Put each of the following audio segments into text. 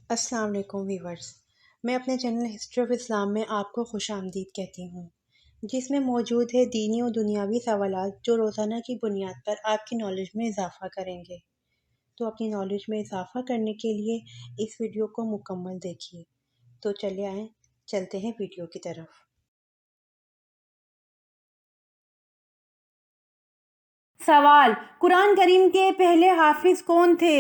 السلام علیکم ویورز، میں اپنے چینل ہسٹری آف اسلام میں آپ کو خوش آمدید کہتی ہوں، جس میں موجود ہے دینی و دنیاوی سوالات جو روزانہ کی بنیاد پر آپ کی نالج میں اضافہ کریں گے۔ تو اپنی نالج میں اضافہ کرنے کے لیے اس ویڈیو کو مکمل دیکھیے۔ تو چلے آئیں، چلتے ہیں ویڈیو کی طرف۔ سوال: قرآن کریم کے پہلے حافظ کون تھے؟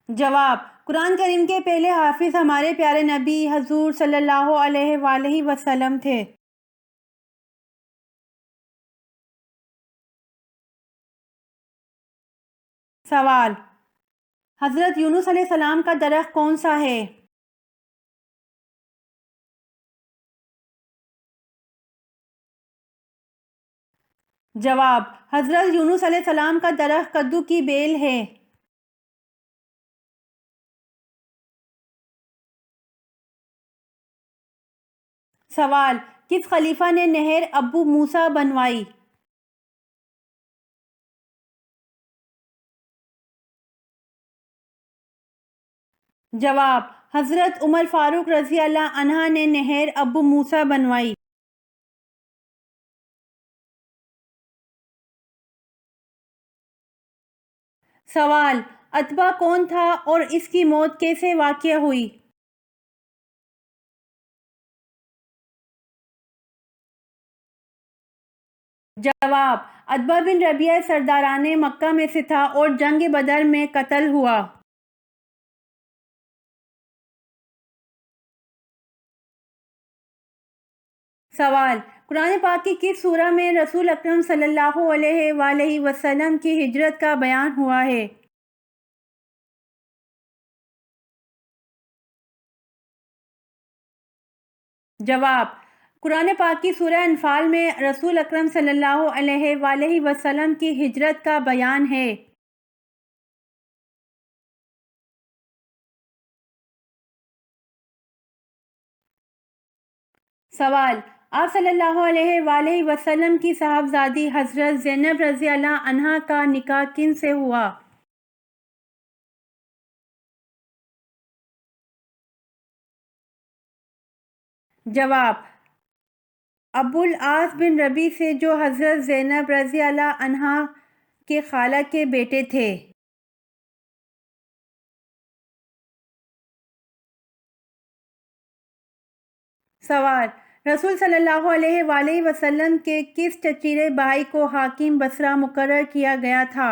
جواب: قرآن کریم کے پہلے حافظ ہمارے پیارے نبی حضور صلی اللہ علیہ وآلہ وسلم تھے۔ سوال: حضرت یونس علیہ السلام کا درخت کون سا ہے؟ جواب: حضرت یونس علیہ السلام کا درخت کدو کی بیل ہے۔ سوال: کس خلیفہ نے نہر ابو موسیٰ بنوائی؟ جواب: حضرت عمر فاروق رضی اللہ عنہ نے نہر ابو موسیٰ بنوائی۔ سوال: اتبا کون تھا اور اس کی موت کیسے واقع ہوئی؟ جواب: اتبا بن ربیعہ سرداران مکہ میں سے تھا اور جنگ بدر میں قتل ہوا۔ سوال: قرآن پاک کی کس سورہ میں رسول اکرم صلی اللہ علیہ وآلہ وسلم کی ہجرت کا بیان ہوا ہے؟ جواب: قرآن پاک کی سورہ انفال میں رسول اکرم صلی اللہ علیہ وآلہ وسلم کی ہجرت کا بیان ہے۔ سوال: آپ صلی اللہ علیہ وآلہ وسلم کی صاحبزادی حضرت زینب رضی اللہ عنہا کا نکاح کن سے ہوا؟ جواب: ابو العاص بن ربیع سے جو حضرت زینب رضی اللہ عنہا کے خالہ کے بیٹے تھے۔ سوال: رسول صلی اللہ علیہ وآلہ وسلم کے کس چچیرے بھائی کو حاکم بصرہ مقرر کیا گیا تھا؟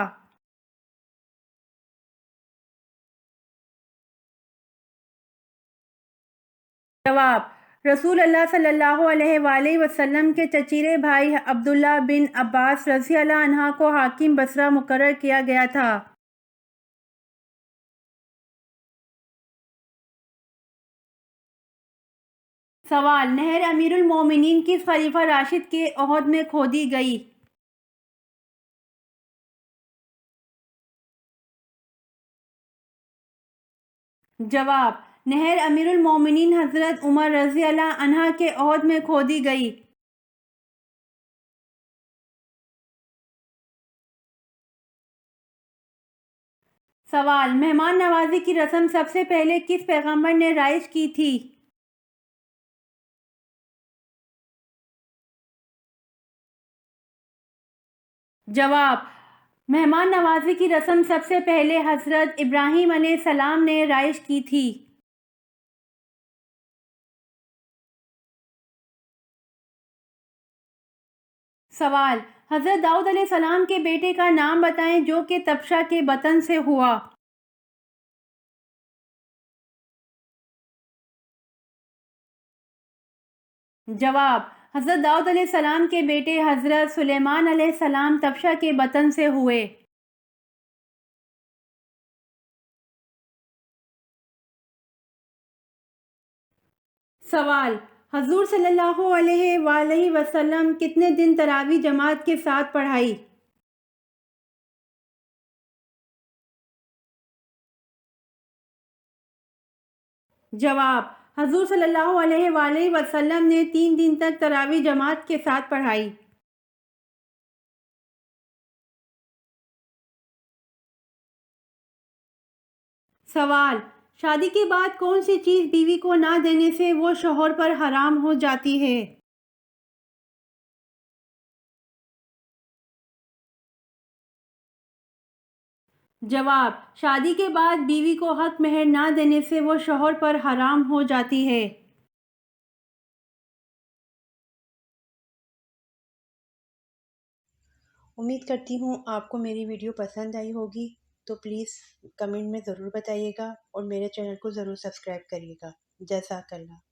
جواب: رسول اللہ صلی اللہ علیہ وآلہ وسلم کے چچیرے بھائی عبداللہ بن عباس رضی اللہ عنہ کو حاکم بصرہ مقرر کیا گیا تھا۔ سوال: نہر امیر المومنین کس خلیفہ راشد کے عہد میں کھودی گئی؟ جواب: نہر امیر المومنین حضرت عمر رضی اللہ عنہ کے عہد میں کھودی گئی۔ سوال: مہمان نوازی کی رسم سب سے پہلے کس پیغمبر نے رائج کی تھی؟ جواب: مہمان نوازی کی رسم سب سے پہلے حضرت ابراہیم علیہ السلام نے رائج کی تھی۔ سوال: حضرت داؤد علیہ السلام کے بیٹے کا نام بتائیں جو کہ طبشہ کے بطن سے ہوا۔ جواب: حضرت داؤد علیہ السلام کے بیٹے حضرت سلیمان علیہ السلام طبشہ کے بطن سے ہوئے۔ سوال: حضور صلی اللہ علیہ وآلہ وسلم کتنے دن تراویح جماعت کے ساتھ پڑھائی؟ جواب: حضور صلی اللہ علیہ وآلہ وسلم نے 3 دن تک تراویح جماعت کے ساتھ پڑھائی۔ سوال: شادی کے بعد کون سی چیز بیوی کو نہ دینے سے وہ شوہر پر حرام ہو جاتی ہے؟ جواب: شادی کے بعد بیوی کو حق مہر نہ دینے سے وہ شوہر پر حرام ہو جاتی ہے۔ امید کرتی ہوں آپ کو میری ویڈیو پسند آئی ہوگی، تو پلیز کمنٹ میں ضرور بتائیے گا اور میرے چینل کو ضرور سبسکرائب کریے گا۔ جزاک اللہ۔